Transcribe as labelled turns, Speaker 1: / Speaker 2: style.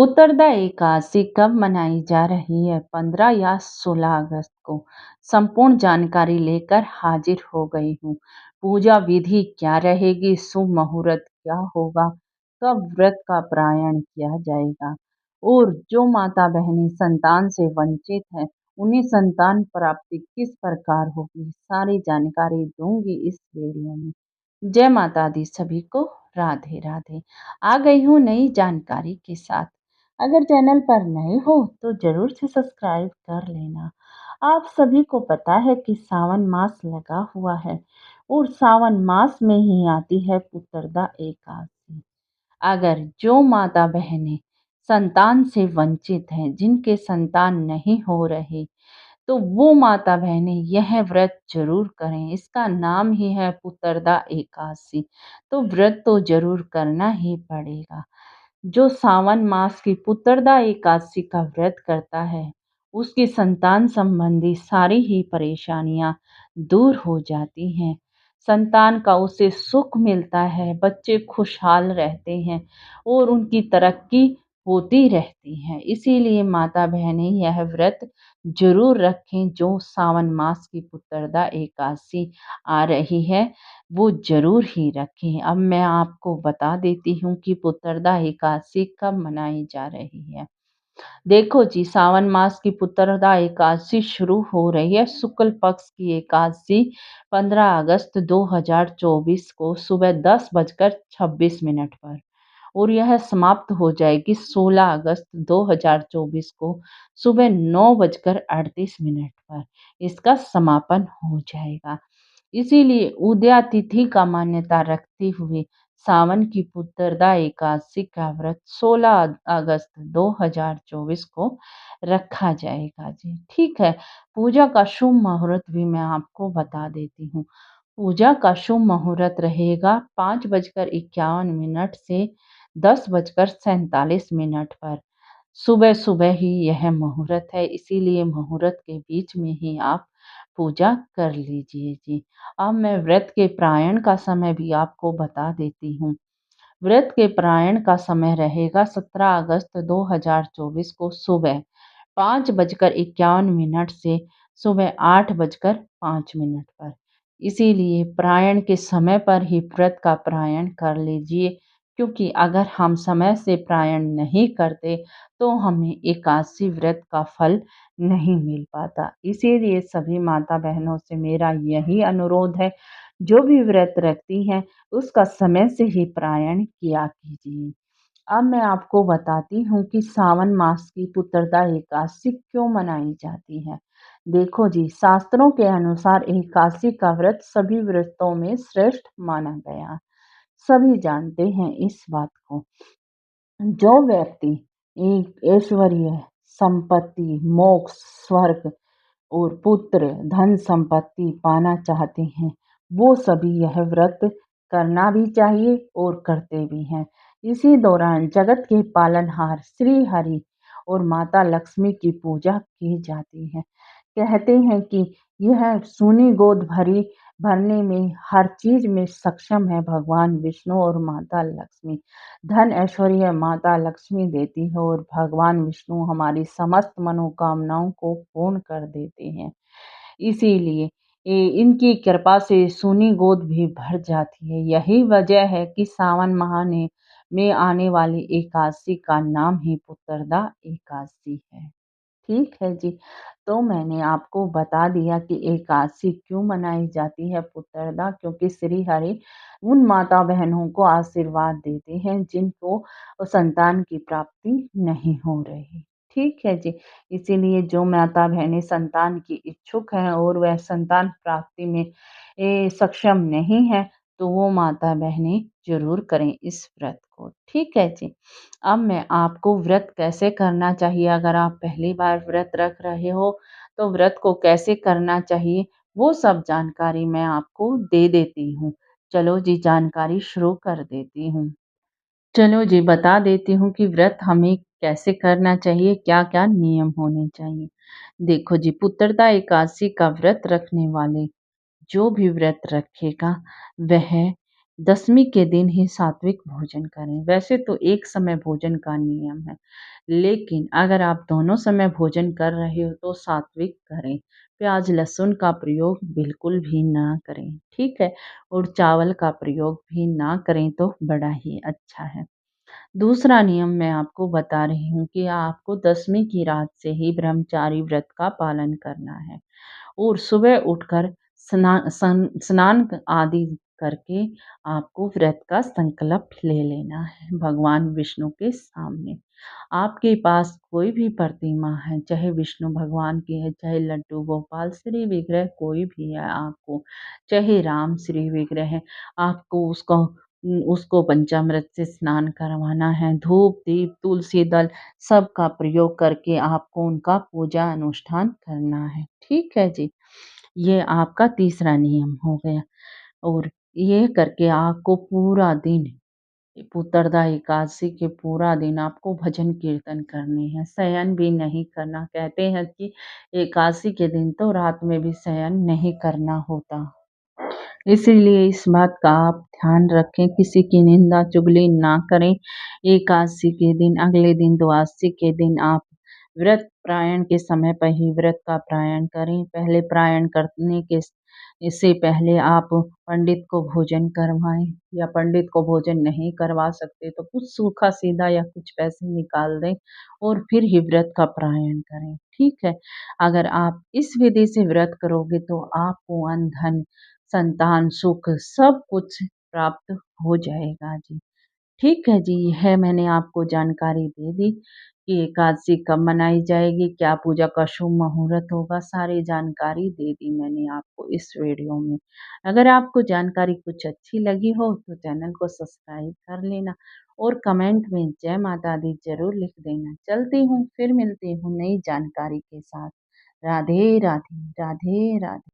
Speaker 1: उत्तरदा एकादशी कब मनाई जा रही है? 15 या 16 अगस्त को। संपूर्ण जानकारी लेकर हाजिर हो गई हूँ। पूजा विधि क्या रहेगी? शुभ मुहूर्त क्या होगा? कब व्रत का पारायण किया जाएगा? और जो माता बहनें संतान से वंचित हैं, उन्हें संतान प्राप्ति किस प्रकार होगी? सारी जानकारी दूंगी इस वीडियो में। जय माता दी सभी को। राधे राधे। आ गई हूँ नई जानकारी के साथ। अगर चैनल पर नए हो तो जरूर से सब्सक्राइब कर लेना। आप सभी को पता है कि सावन मास लगा हुआ है और सावन मास में ही आती है पुत्रदा एकादशी। अगर जो माता बहनें संतान से वंचित हैं, जिनके संतान नहीं हो रहे, तो वो माता बहनें यह व्रत जरूर करें। इसका नाम ही है पुत्रदा एकादशी। तो व्रत तो जरूर करना ही पड़ेगा। जो सावन मास की पुत्रदा एकादशी का व्रत करता है, उसकी संतान संबंधी सारी ही परेशानियां दूर हो जाती हैं। संतान का उसे सुख मिलता है, बच्चे खुशहाल रहते हैं और उनकी तरक्की होती रहती है। इसीलिए माता बहनें यह व्रत जरूर रखें। जो सावन मास की पुत्रदा एकादशी आ रही है, वो ज़रूर ही रखें। अब मैं आपको बता देती हूँ कि पुत्रदा एकादशी कब मनाई जा रही है। देखो जी, सावन मास की पुत्रदा एकादशी शुरू हो रही है। शुक्ल पक्ष की एकादशी 15 अगस्त 2024 को सुबह 10:26 पर और यह समाप्त हो जाएगी 16 अगस्त 2024 को सुबह 9:38 पर। इसका समापन हो जाएगा। इसीलिए उदया तिथि का मान्यता रखते हुए सावन की पुत्रदा एकादशी का व्रत 16 अगस्त 2024 को रखा जाएगा जी। ठीक है। पूजा का शुभ मुहूर्त भी मैं आपको बता देती हूँ। पूजा का शुभ मुहूर्त रहेगा 5:51 से 10:47 पर। सुबह सुबह ही यह मुहूर्त है, इसीलिए मुहूर्त के बीच में ही आप पूजा कर लीजिए जी। अब मैं व्रत के पारायण का समय भी आपको बता देती हूँ। व्रत के पारायण का समय रहेगा 17 अगस्त 2024 को सुबह 5:51 से सुबह 8:05 पर। इसीलिए पारायण के समय पर ही व्रत का पारायण कर लीजिए, क्योंकि अगर हम समय से पारायण नहीं करते तो हमें एकादशी व्रत का फल नहीं मिल पाता। इसीलिए सभी माता बहनों से मेरा यही अनुरोध है, जो भी व्रत रखती हैं उसका समय से ही पारायण किया कीजिए। अब मैं आपको बताती हूँ कि सावन मास की पुत्रदा एकादशी क्यों मनाई जाती है। देखो जी, शास्त्रों के अनुसार एकादशी का व्रत सभी व्रतों में श्रेष्ठ माना गया। सभी जानते हैं इस बात को। जो व्यक्ति एक ऐश्वर्य, संपत्ति, मोक्ष, स्वर्ग और पुत्र, धन संपत्ति पाना चाहते हैं, वो सभी यह व्रत करना भी चाहिए और करते भी हैं। इसी दौरान जगत के पालनहार श्री हरि और माता लक्ष्मी की पूजा की जाती है। कहते हैं कि यह सूनी गोद भरने में हर चीज में सक्षम है भगवान विष्णु और माता लक्ष्मी। धन ऐश्वर्य माता लक्ष्मी देती है और भगवान विष्णु हमारी समस्त मनोकामनाओं को पूर्ण कर देते हैं। इसीलिए इनकी कृपा से सूनी गोद भी भर जाती है। यही वजह है कि सावन माह में आने वाली एकादशी का नाम ही पुत्रदा एकादशी है। ठीक है जी। तो मैंने आपको बता दिया कि एकादशी क्यों मनाई जाती है पुत्रदा, क्योंकि श्री हरि उन माता बहनों को आशीर्वाद देते हैं जिनको संतान की प्राप्ति नहीं हो रही। ठीक है जी। इसीलिए जो माता बहनें संतान की इच्छुक हैं और वह संतान प्राप्ति में सक्षम नहीं है, तो वो माता बहनें जरूर करें इस व्रत को। ठीक है जी। अब मैं आपको व्रत कैसे करना चाहिए, अगर आप पहली बार व्रत रख रहे हो तो व्रत को कैसे करना चाहिए, वो सब जानकारी मैं आपको दे देती हूँ। चलो जी, जानकारी शुरू कर देती हूँ। चलो जी, बता देती हूँ कि व्रत हमें कैसे करना चाहिए, क्या-क्या नियम होने चाहिए। देखो जी, पुत्रदा एकादशी का व्रत रखने वाले जो भी व्रत रखेगा, वह दशमी के दिन ही सात्विक भोजन करें। वैसे तो एक समय भोजन का नियम है, लेकिन अगर आप दोनों समय भोजन कर रहे हो तो सात्विक करें। प्याज़, लहसुन का प्रयोग बिल्कुल भी ना करें, ठीक है? और चावल का प्रयोग भी ना करें तो बड़ा ही अच्छा है। दूसरा नियम मैं आपको बता रही हूँ कि आपको दशमी की रात से ही ब्रह्मचारी व्रत का पालन करना है। और सुबह उठकर स्नान आदि करके आपको व्रत का संकल्प ले लेना है भगवान विष्णु के सामने। आपके पास कोई भी प्रतिमा है, चाहे विष्णु भगवान की है, चाहे लड्डू गोपाल श्री विग्रह कोई भी है आपको, चाहे राम श्री विग्रह है, आपको उसको पंचामृत से स्नान करवाना है। धूप, दीप, तुलसी दल सबका प्रयोग करके आपको उनका पूजा अनुष्ठान करना है। ठीक है जी? ये आपका तीसरा नियम हो गया और ये करके आपको पूरा दिन उत्तरदा एकादशी के पूरा दिन आपको भजन कीर्तन करने हैं, शयन भी नहीं करना। कहते हैं कि एकादशी के दिन तो रात में भी शयन नहीं करना होता। इसीलिए इस बात का आप ध्यान रखें, किसी की निंदा चुगली ना करें। एकादशी के दिन, अगले दिन द्वादशी के दिन आप व्रत प्रायण के समय पर ही व्रत का प्रायण करें। पहले प्रायण करने के इससे पहले आप पंडित को भोजन करवाएँ या पंडित को भोजन नहीं करवा सकते तो कुछ सूखा-सीधा या कुछ पैसे निकाल दें और फिर ही व्रत का प्रायण करें, ठीक है? अगर आप इस विधि से व्रत करोगे तो आपको अन्न, धन, संतान, सुख सब कुछ प्राप्त हो जाएगा जी। ठीक है जी, यह मैंने आपको जानकारी दे दी कि एकादशी कब मनाई जाएगी, क्या पूजा का शुभ मुहूर्त होगा, सारी जानकारी दे दी मैंने आपको इस वीडियो में। अगर आपको जानकारी कुछ अच्छी लगी हो तो चैनल को सब्सक्राइब कर लेना और कमेंट में जय माता दी ज़रूर लिख देना। चलती हूँ, फिर मिलती हूँ नई जानकारी के साथ। राधे राधे, राधे राधे।